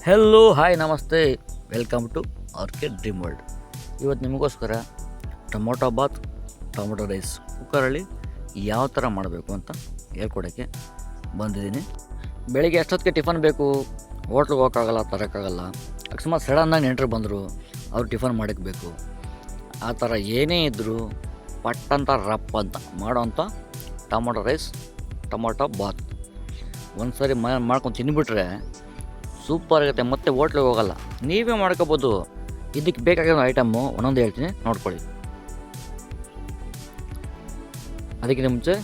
Hello hi ನಮಸ್ತೆ, welcome to R K. Dream world. ಇವತ್ತು ನಿಮಗೋಸ್ಕರ ಟೊಮೊಟೊ ಬಾತ್, ಟೊಮೊಟೊ ರೈಸ್ ಕುಕ್ಕರಲ್ಲಿ ಯಾವ ಥರ ಮಾಡಬೇಕು ಅಂತ ಹೇಳ್ಕೊಡೋಕ್ಕೆ ಬಂದಿದ್ದೀನಿ. ಬೆಳಿಗ್ಗೆ ಎಷ್ಟೊತ್ತಿಗೆ ಟಿಫನ್ ಬೇಕು, ಹೋಟ್ಲಿಗೆ ಹೋಗೋಕ್ಕಾಗಲ್ಲ, ತರೋಕ್ಕಾಗಲ್ಲ, ಅಕಸ್ಮಾತ್ ಸಡನ್ನಾಗಿ ನೆಂಟರು ಬಂದರು, ಅವ್ರು ಟಿಫನ್ ಮಾಡೋಕ್ಕೆ ಬೇಕು. ಆ ಥರ ಏನೇ ಇದ್ದರೂ ಪಟ್ಟಂತ ರಪ್ ಅಂತ ಮಾಡೋವಂಥ ಟೊಮೊಟೊ ರೈಸ್, ಟೊಮೊಟೊ ಬಾತ್ ಒಂದು ಸಾರಿ ಮಾಡ್ಕೊಂಡು ತಿಂದುಬಿಟ್ರೆ ಸೂಪರ್ ಆಗುತ್ತೆ. ಮತ್ತೆ ಹೋಟ್ಲಿಗೆ ಹೋಗಲ್ಲ, ನೀವೇ ಮಾಡ್ಕೋಬೋದು. ಇದಕ್ಕೆ ಬೇಕಾಗಿರೋ ಐಟಮ್ಮು ಒಂದೊಂದು ಹೇಳ್ತೀನಿ, ನೋಡ್ಕೊಳ್ಳಿ. ಅದಕ್ಕಿಂತ ಮುಂಚೆ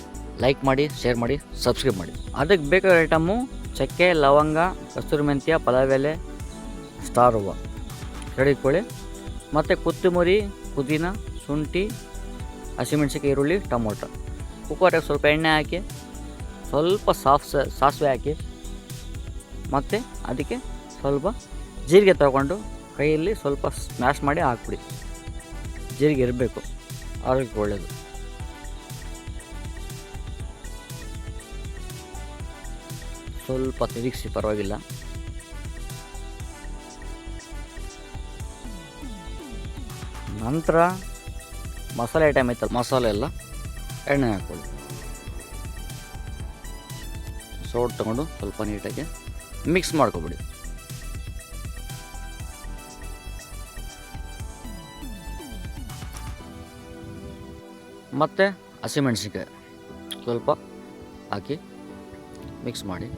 ಲೈಕ್ ಮಾಡಿ, ಶೇರ್ ಮಾಡಿ, ಸಬ್ಸ್ಕ್ರೈಬ್ ಮಾಡಿ. ಅದಕ್ಕೆ ಬೇಕಾಗಿರೋ ಐಟಮ್ಮು ಚಕ್ಕೆ, ಲವಂಗ, ಕಸ್ತೂರಿ ಮೆಂತ್ಯ, ಪಲಾವ್ ಎಲೆ, ಸ್ಟಾರ್ ಹೂವು ರೆಡಿ ಇಟ್ಕೊಳ್ಳಿ. ಮತ್ತು ಕೊತ್ತಂಬರಿ, ಪುದೀನ, ಶುಂಠಿ, ಹಸಿಮೆಣ್ಸಿಕಾಯಿ, ಈರುಳ್ಳಿ, ಟೊಮೊಟೊ. ಕುಕ್ಕರ್ಗೆ ಸ್ವಲ್ಪ ಎಣ್ಣೆ ಹಾಕಿ, ಸ್ವಲ್ಪ ಸಾಸಿವೆ ಹಾಕಿ, ಮತ್ತು ಅದಕ್ಕೆ ಸ್ವಲ್ಪ ಜೀರಿಗೆ ತಗೊಂಡು ಕೈಯಲ್ಲಿ ಸ್ವಲ್ಪ ಸ್ಮ್ಯಾಶ್ ಮಾಡಿ ಹಾಕ್ಬಿಡಿ. ಜೀರಿಗೆ ಇರಬೇಕು, ಆರೋಗ್ಯಕ್ಕೆ ಒಳ್ಳೆಯದು. ಸ್ವಲ್ಪ ತಿರುಗಿಸಿ, ಪರವಾಗಿಲ್ಲ. ನಂತರ ಮಸಾಲೆ ಐಟಮ್ ಐತಲ್ಲ, ಮಸಾಲೆ ಎಲ್ಲ ಎಣ್ಣೆ ಹಾಕ್ಕೊಳ್ಳಿ. ಸೋಡ್ ತಗೊಂಡು ಸ್ವಲ್ಪ ನೀಟಾಗಿ ಮಿಕ್ಸ್ ಮಾಡ್ಕೊಬಿಡಿ. ಮತ್ತು ಹಸಿಮೆಣ್ಸಿನ್ಕಾಯಿ ಸ್ವಲ್ಪ ಹಾಕಿ ಮಿಕ್ಸ್ ಮಾಡಿ.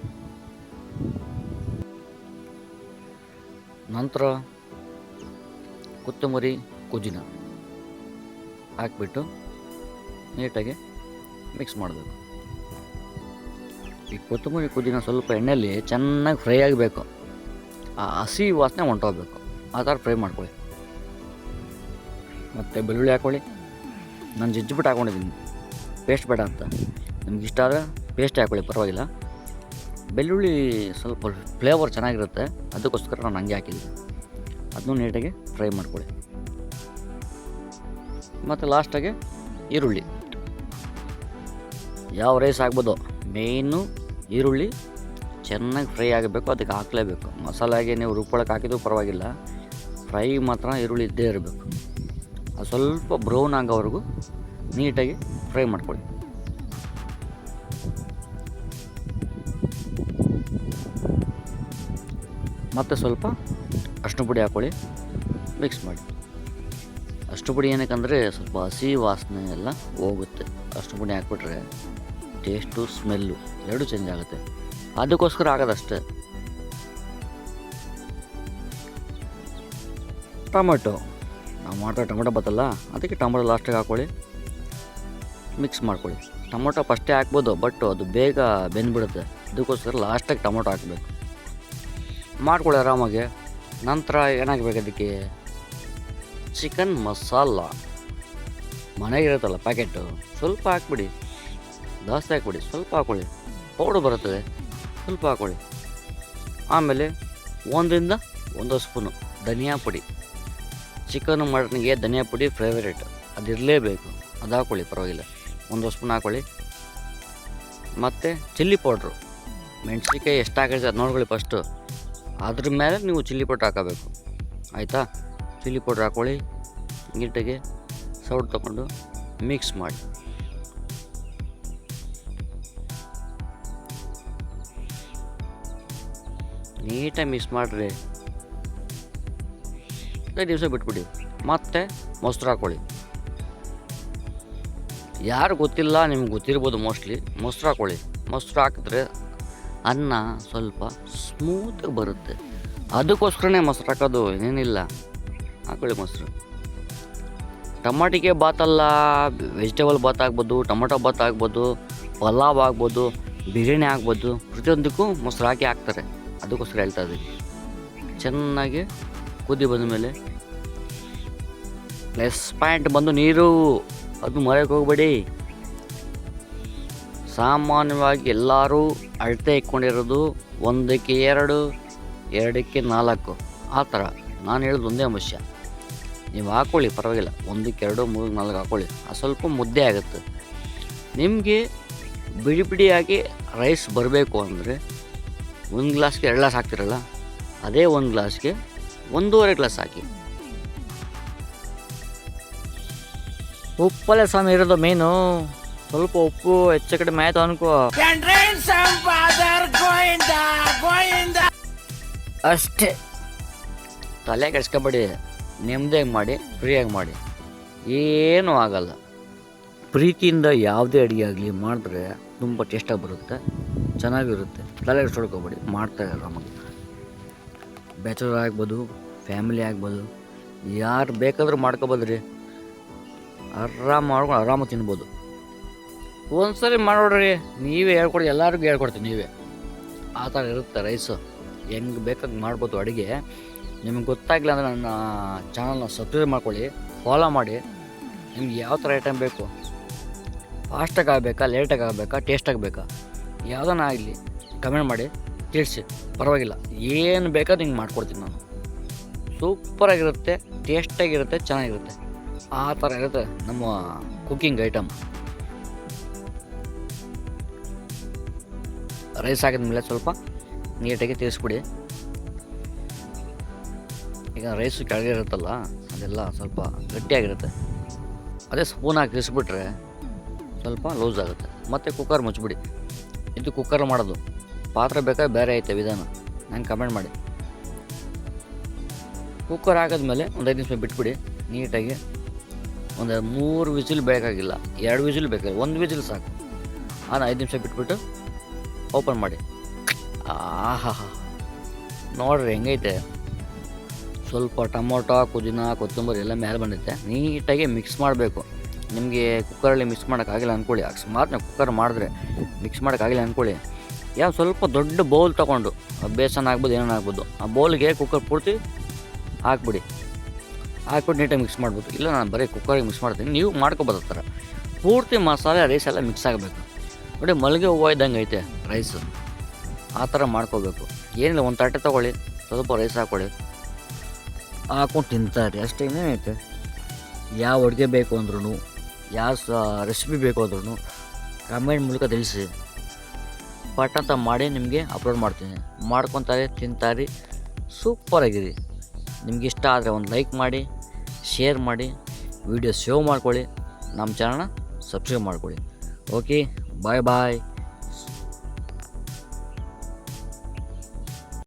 ನಂತರ ಕೊತ್ತಂಬರಿ, ಪುದೀನ ಹಾಕಿಬಿಟ್ಟು ನೀಟಾಗಿ ಮಿಕ್ಸ್ ಮಾಡಬೇಕು. ಈ ಕೊತ್ತಂಬರಿ, ಪುದೀನ ಸ್ವಲ್ಪ ಎಣ್ಣೆಯಲ್ಲಿ ಚೆನ್ನಾಗಿ ಫ್ರೈ ಆಗಬೇಕು. ಆ ಹಸಿ ವಾಸನೆ ಹೊಂಟೋಗ್ಬೇಕು, ಆ ಥರ ಫ್ರೈ ಮಾಡ್ಕೊಳ್ಳಿ. ಮತ್ತು ಬೆಳ್ಳುಳ್ಳಿ ಹಾಕ್ಕೊಳ್ಳಿ. ನಾನು ಜಜ್ಜಿಬಿಟ್ಟು ಹಾಕ್ಕೊಂಡಿದ್ದೀನಿ, ಪೇಸ್ಟ್ ಬೇಡ ಅಂತ. ನಿಮ್ಗೆ ಇಷ್ಟ ಆದರೆ ಪೇಸ್ಟ್ ಹಾಕ್ಕೊಳ್ಳಿ, ಪರವಾಗಿಲ್ಲ. ಬೆಳ್ಳುಳ್ಳಿ ಸ್ವಲ್ಪ ಫ್ಲೇವರ್ ಚೆನ್ನಾಗಿರುತ್ತೆ, ಅದಕ್ಕೋಸ್ಕರ ನಾನು ಹಂಗೆ ಹಾಕಿದ್ದೀನಿ. ಅದನ್ನೂ ನೀಟಾಗಿ ಫ್ರೈ ಮಾಡ್ಕೊಳ್ಳಿ. ಮತ್ತು ಲಾಸ್ಟಾಗೆ ಈರುಳ್ಳಿ. ಯಾವ ರೈಸ್ ಆಗ್ಬೋದು, ಮೇಯ್ನು ಈರುಳ್ಳಿ ಚೆನ್ನಾಗಿ ಫ್ರೈ ಆಗಬೇಕು, ಅದಕ್ಕೆ ಹಾಕಲೇಬೇಕು. ಮಸಾಲೆಗೆ ನೀವು ರುಬ್ಕೊಳಕ್ಕೆ ಹಾಕಿದ್ದು ಪರವಾಗಿಲ್ಲ, ಫ್ರೈ ಮಾತ್ರ ಈರುಳ್ಳಿ ಇದ್ದೇ ಇರಬೇಕು. ಅದು ಸ್ವಲ್ಪ ಬ್ರೌನ್ ಆಗೋವರೆಗೂ ನೀಟಾಗಿ ಫ್ರೈ ಮಾಡ್ಕೊಳ್ಳಿ. ಮತ್ತು ಸ್ವಲ್ಪ ಅರಿಶಿನ ಪುಡಿ ಹಾಕ್ಕೊಳ್ಳಿ, ಮಿಕ್ಸ್ ಮಾಡಿ. ಅರಿಶಿನ ಪುಡಿ ಏನಕ್ಕಂದರೆ ಸ್ವಲ್ಪ ಹಸಿ ವಾಸನೆ ಎಲ್ಲ ಹೋಗುತ್ತೆ. ಅರಿಶಿನ ಪುಡಿ ಹಾಕ್ಬಿಟ್ರೆ ಟೇಸ್ಟು, ಸ್ಮೆಲ್ಲು ಎರಡೂ ಚೇಂಜ್ ಆಗುತ್ತೆ, ಅದಕ್ಕೋಸ್ಕರ ಆಗೋದಷ್ಟೇ. ಟೊಮೆಟೊ, ನಾವು ಮಾಡ್ತಾ ಟೊಮೆಟೊ ಬತ್ತಲ್ಲ, ಅದಕ್ಕೆ ಟೊಮೆಟೊ ಲಾಸ್ಟಿಗೆ ಹಾಕ್ಕೊಳ್ಳಿ, ಮಿಕ್ಸ್ ಮಾಡ್ಕೊಳ್ಳಿ. ಟೊಮೊಟೊ ಫಸ್ಟೇ ಹಾಕ್ಬೋದು, ಬಟ್ ಅದು ಬೇಗ ಬೆಂದ್ಬಿಡುತ್ತೆ, ಅದಕ್ಕೋಸ್ಕರ ಲಾಸ್ಟಾಗಿ ಟೊಮೊಟೊ ಹಾಕಬೇಕು. ಮಾಡ್ಕೊಳ್ಳಿ ಆರಾಮಾಗಿ. ನಂತರ ಏನಾಗಬೇಕು, ಅದಕ್ಕೆ ಚಿಕನ್ ಮಸಾಲ ಮನೆಗಿರುತ್ತಲ್ಲ ಪ್ಯಾಕೆಟು, ಸ್ವಲ್ಪ ಹಾಕ್ಬಿಡಿ. ಜಾಸ್ತಿ ಹಾಕ್ಬಿಡಿ, ಸ್ವಲ್ಪ ಹಾಕ್ಕೊಳ್ಳಿ. ಪೌಡ್ರ್ ಬರುತ್ತದೆ, ಸ್ವಲ್ಪ ಹಾಕ್ಕೊಳ್ಳಿ. ಆಮೇಲೆ 1 ಸ್ಪೂನು ಧನಿಯಾ ಪುಡಿ. ಚಿಕನ್ ಮಟನ್ಗೆ ಧನಿಯಾ ಪುಡಿ ಫೇವರೇಟ್, ಅದಿರಲೇಬೇಕು, ಅದು ಹಾಕ್ಕೊಳ್ಳಿ, ಪರವಾಗಿಲ್ಲ. 1 ಸ್ಪೂನ್ ಹಾಕ್ಕೊಳ್ಳಿ. ಮತ್ತು ಚಿಲ್ಲಿ ಪೌಡ್ರು, ಮೆಣಸಿನ್ಕಾಯಿ ಎಷ್ಟು ಹಾಕಿದ್ರೆ ಅದು ನೋಡ್ಕೊಳ್ಳಿ ಫಸ್ಟು, ಅದ್ರ ಮೇಲೆ ನೀವು ಚಿಲ್ಲಿ ಪೌಡ್ರ್ ಹಾಕಬೇಕು, ಆಯಿತಾ? ಚಿಲ್ಲಿ ಪೌಡ್ರ್ ಹಾಕ್ಕೊಳ್ಳಿ. ನೀಟಾಗಿ ಸೌಟ್ ತೊಗೊಂಡು ಮಿಕ್ಸ್ ಮಾಡಿ. ನೀಟಾಗಿ ಮಿಕ್ಸ್ ಮಾಡಿರಿ, 5 ನಿಮಿಷ ಬಿಟ್ಬಿಡಿ. ಮತ್ತು ಮೊಸರು ಹಾಕ್ಕೊಳ್ಳಿ. ಯಾರು ಗೊತ್ತಿಲ್ಲ, ನಿಮ್ಗೆ ಗೊತ್ತಿರ್ಬೋದು ಮೋಸ್ಟ್ಲಿ. ಮೊಸರು ಹಾಕ್ಕೊಳ್ಳಿ. ಮೊಸರು ಹಾಕಿದ್ರೆ ಅನ್ನ ಸ್ವಲ್ಪ ಸ್ಮೂತಾಗಿ ಬರುತ್ತೆ, ಅದಕ್ಕೋಸ್ಕರನೇ ಮೊಸರು ಹಾಕೋದು, ಏನಿಲ್ಲ. ಹಾಕ್ಕೊಳ್ಳಿ ಮೊಸರು. ಟೊಮಾಟಿಗೆ ಬಾತಲ್ಲ, ವೆಜಿಟೇಬಲ್ ಬಾತ್ ಆಗ್ಬೋದು, ಟೊಮೊಟೊ ಬಾತ್ ಆಗ್ಬೋದು, ಪಲಾವ್ ಆಗ್ಬೋದು, ಬಿರಿಯಾನಿ ಆಗ್ಬೋದು, ಪ್ರತಿಯೊಂದಕ್ಕೂ ಮೊಸರು ಹಾಕ್ತಾರೆ, ಅದಕ್ಕೋಸ್ಕರ ಹೇಳ್ತಾ ಇದ್ದೀನಿ. ಚೆನ್ನಾಗಿ ಕುದಿ ಬಂದ ಮೇಲೆ ಪ್ಲಸ್ ಪಾಯಿಂಟ್ ಬಂದು ನೀರು, ಅದು ಮರೆಯೋಕೆ ಹೋಗ್ಬೇಡಿ. ಸಾಮಾನ್ಯವಾಗಿ ಎಲ್ಲರೂ ಅಳತೆ ಇಟ್ಕೊಂಡಿರೋದು 1ಕ್ಕೆ 2, 2ಕ್ಕೆ 4 ಆ ಥರ. ನಾನು ಹೇಳೋದು ಒಂದೇ ಅಂಶ, ನೀವು ಹಾಕ್ಕೊಳ್ಳಿ, ಪರವಾಗಿಲ್ಲ. 1ಕ್ಕೆ 2, 3ಕ್ಕೆ 4 ಹಾಕ್ಕೊಳ್ಳಿ, ಅದು ಸ್ವಲ್ಪ ಮುದ್ದೆ ಆಗುತ್ತೆ. ನಿಮಗೆ ಬಿಡಿ ಬಿಡಿಯಾಗಿ ರೈಸ್ ಬರಬೇಕು ಅಂದರೆ 1 ಗ್ಲಾಸ್ಗೆ 2 ಗ್ಲಾಸ್ ಹಾಕ್ತಿರಲ್ಲ, ಅದೇ ಒಂದು ಗ್ಲಾಸ್ಗೆ 1.5 ಗ್ಲಾಸ್ ಹಾಕಿ. ಉಪ್ಪಲ್ಲೇ ಸ್ವಾಮಿ ಇರೋದು ಮೇನು. ಸ್ವಲ್ಪ ಉಪ್ಪು ಹೆಚ್ಚು ಕಡಿಮೆ ಆಯ್ತು ಅನ್ಕೋ ಅಷ್ಟೇ. ತಲೆ ಕೆಡ್ಸ್ಕೊಬೇಡಿ, ನೆಮ್ಮದಿಯಾಗಿ ಮಾಡಿ, ಫ್ರೀಯಾಗಿ ಮಾಡಿ, ಏನೂ ಆಗಲ್ಲ. ಪ್ರೀತಿಯಿಂದ ಯಾವುದೇ ಅಡುಗೆ ಆಗಲಿ ಮಾಡಿದ್ರೆ ತುಂಬ ಟೇಸ್ಟಾಗಿ ಬರುತ್ತೆ, ಚೆನ್ನಾಗಿರುತ್ತೆ. ತಲೆ ಕೆಡ್ಸ್ಕೊಳ್ಕೋಬೇಡಿ, ಮಾಡ್ತಾರೆ ಆರಾಮಾಗಿ. ಬ್ಯಾಚುಲರ್ ಆಗ್ಬೋದು, ಫ್ಯಾಮಿಲಿ ಆಗ್ಬೋದು, ಯಾರು ಬೇಕಾದ್ರೂ ಮಾಡ್ಕೊಬೋದ್ರಿ. ಆರಾಮ ಮಾಡ್ಕೊಂಡು ಆರಾಮ ತಿನ್ಬೋದು. ಒಂದ್ಸರಿ ಮಾಡೋಡ್ರಿ, ನೀವೇ ಹೇಳ್ಕೊಡಿ, ಎಲ್ಲರಿಗೂ ಹೇಳ್ಕೊಡ್ತೀನಿ ನೀವೇ. ಆ ಥರ ಇರುತ್ತೆ ರೈಸು. ಹೆಂಗೆ ಬೇಕಾಗಿ ಮಾಡ್ಬೋದು ಅಡುಗೆ. ನಿಮಗೆ ಗೊತ್ತಾಗಿಲ್ಲ ಅಂದರೆ ನನ್ನ ಚಾನಲ್ನ ಸಬ್ಸ್ಕ್ರೈಬ್ ಮಾಡ್ಕೊಳ್ಳಿ, ಫಾಲೋ ಮಾಡಿ. ನಿಮ್ಗೆ ಯಾವ ಥರ ಐಟಮ್ ಬೇಕು, ಫಾಸ್ಟಾಗಿ ಆಗಬೇಕಾ, ಲೇಟಾಗಿ ಆಗಬೇಕಾ, ಟೇಸ್ಟಾಗಿ ಬೇಕಾ, ಯಾವುದನ್ನ ಆಗಲಿ ಕಮೆಂಟ್ ಮಾಡಿ ತಿಳಿಸಿ, ಪರವಾಗಿಲ್ಲ. ಏನು ಬೇಕಾದ್ರೂ ಹಿಂಗೆ ಮಾಡ್ಕೊಡ್ತೀನಿ ನಾನು. ಸೂಪರಾಗಿರುತ್ತೆ, ಟೇಸ್ಟಾಗಿರುತ್ತೆ, ಚೆನ್ನಾಗಿರುತ್ತೆ. ಆ ಥರ ಇರುತ್ತೆ ನಮ್ಮ ಕುಕ್ಕಿಂಗ್ ಐಟಮ್. ರೈಸ್ ಹಾಕಿದ್ಮೇಲೆ ಸ್ವಲ್ಪ ನೀಟಾಗಿ ತಿರ್ಸ್ಬಿಡಿ. ಈಗ ರೈಸು ಕೆಳಗೆ ಇರುತ್ತಲ್ಲ, ಅದೆಲ್ಲ ಸ್ವಲ್ಪ ಗಟ್ಟಿಯಾಗಿರುತ್ತೆ. ಅದೇ ಸ್ಪೂನ್ ಹಾಕಿ ತಿರ್ಸ್ಬಿಟ್ರೆ ಸ್ವಲ್ಪ ಲೂಸ್ ಆಗುತ್ತೆ. ಮತ್ತು ಕುಕ್ಕರ್ ಮುಚ್ಚಿಬಿಡಿ. ಇದು ಕುಕ್ಕರ್ ಮಾಡೋದು, ಪಾತ್ರೆ ಬೇಕಾದ್ರೆ ಬೇರೆ ಐತೆ ವಿಧಾನ, ನಂಗೆ ಕಮೆಂಟ್ ಮಾಡಿ. ಕುಕ್ಕರ್ ಹಾಕಿದ್ಮೇಲೆ ಒಂದು 5 ನಿಮಿಷ ಬಿಟ್ಬಿಡಿ. ನೀಟಾಗಿ ಒಂದು 3 ವಿಸಿಲ್ ಬೇಕಾಗಿಲ್ಲ, 2 ವಿಸಿಲ್ ಬೇಕಾಗಿಲ್ಲ, 1 ವಿಸಿಲ್ ಸಾಕು. 5 ನಿಮಿಷ ಬಿಟ್ಬಿಟ್ಟು ಓಪನ್ ಮಾಡಿ. ಆಹಾ, ನೋಡ್ರಿ ಹೆಂಗೈತೆ. ಸ್ವಲ್ಪ ಟೊಮೊಟೊ, ಪುದೀನ, ಕೊತ್ತಂಬರಿ ಎಲ್ಲ ಮೇಲೆ ಬಂದೈತೆ. ನೀಟಾಗಿ ಮಿಕ್ಸ್ ಮಾಡಬೇಕು. ನಿಮಗೆ ಕುಕ್ಕರಲ್ಲಿ ಮಿಕ್ಸ್ ಮಾಡೋಕ್ಕಾಗಿಲ್ಲ ಅಂದ್ಕೊಳ್ಳಿ, ಅಕಸ್ಮಾತ್ ನಾವು ಕುಕ್ಕರ್ ಮಾಡಿದ್ರೆ ಮಿಕ್ಸ್ ಮಾಡೋಕ್ಕಾಗಿಲ್ಲ ಅಂದ್ಕೊಳ್ಳಿ, ಯಾವ ಸ್ವಲ್ಪ ದೊಡ್ಡ ಬೌಲ್ ತೊಗೊಂಡು, ಬೇಸನ್ ಆಗ್ಬೋದು, ಏನೇನು ಆಗ್ಬೋದು, ಆ ಬೌಲ್ಗೆ ಕುಕ್ಕರ್ ಪೂರ್ತಿ ಹಾಕ್ಬಿಡಿ. ಹಾಕ್ಬಿಟ್ಟು ನೀಟಾಗಿ ಮಿಕ್ಸ್ ಮಾಡ್ಬೋದು. ಇಲ್ಲ ನಾನು ಬರೀ ಕುಕ್ಕರಿಗೆ ಮಿಕ್ಸ್ ಮಾಡ್ತೀನಿ, ನೀವು ಮಾಡ್ಕೊಬೋದು. ಆ ಥರ ಪೂರ್ತಿ ಮಸಾಲೆ ರೈಸ್ ಎಲ್ಲ ಮಿಕ್ಸ್ ಆಗಬೇಕು. ನೋಡಿ ಮಲ್ಲಿಗೆ ಹೂವು ಇದ್ದಂಗೆ ಐತೆ ರೈಸು. ಆ ಥರ ಮಾಡ್ಕೋಬೇಕು. ಏನಿಲ್ಲ, ಒಂದು ತಟ್ಟೆ ತೊಗೊಳ್ಳಿ, ಸ್ವಲ್ಪ ರೈಸ್ ಹಾಕ್ಕೊಳ್ಳಿ, ಹಾಕ್ಕೊಂಡು ತಿಂತಾರೆ ಅಷ್ಟೇ. ಇನ್ನೇನೈತೆ. ಯಾವ ಅಡುಗೆ ಬೇಕು ಅಂದ್ರೂ, ಯಾವ ರೆಸಿಪಿ ಬೇಕು ಅಂದ್ರೂ ಕಮೆಂಟ್ ಮೂಲಕ ತಿಳಿಸಿ. ಪಟ್ ಅಂತ ಮಾಡಿ ನಿಮಗೆ ಅಪ್ಲೋಡ್ ಮಾಡ್ತೀನಿ. ಮಾಡ್ಕೊತಾರೆ, ತಿಂತಾರೆ, ಸೂಪರಾಗಿರಿ. ನಿಮ್ಗೆ ಇಷ್ಟ ಆದರೆ ಒಂದು ಲೈಕ್ ಮಾಡಿ, ಶೇರ್ ಮಾಡಿ, ವಿಡಿಯೋ ಸೇವ್ ಮಾಡ್ಕೊಳ್ಳಿ, ನಮ್ಮ ಚಾನಲ್ನ ಸಬ್ಸ್ಕ್ರೈಬ್ ಮಾಡ್ಕೊಳ್ಳಿ. ಓಕೆ, ಬಾಯ್ ಬಾಯ್.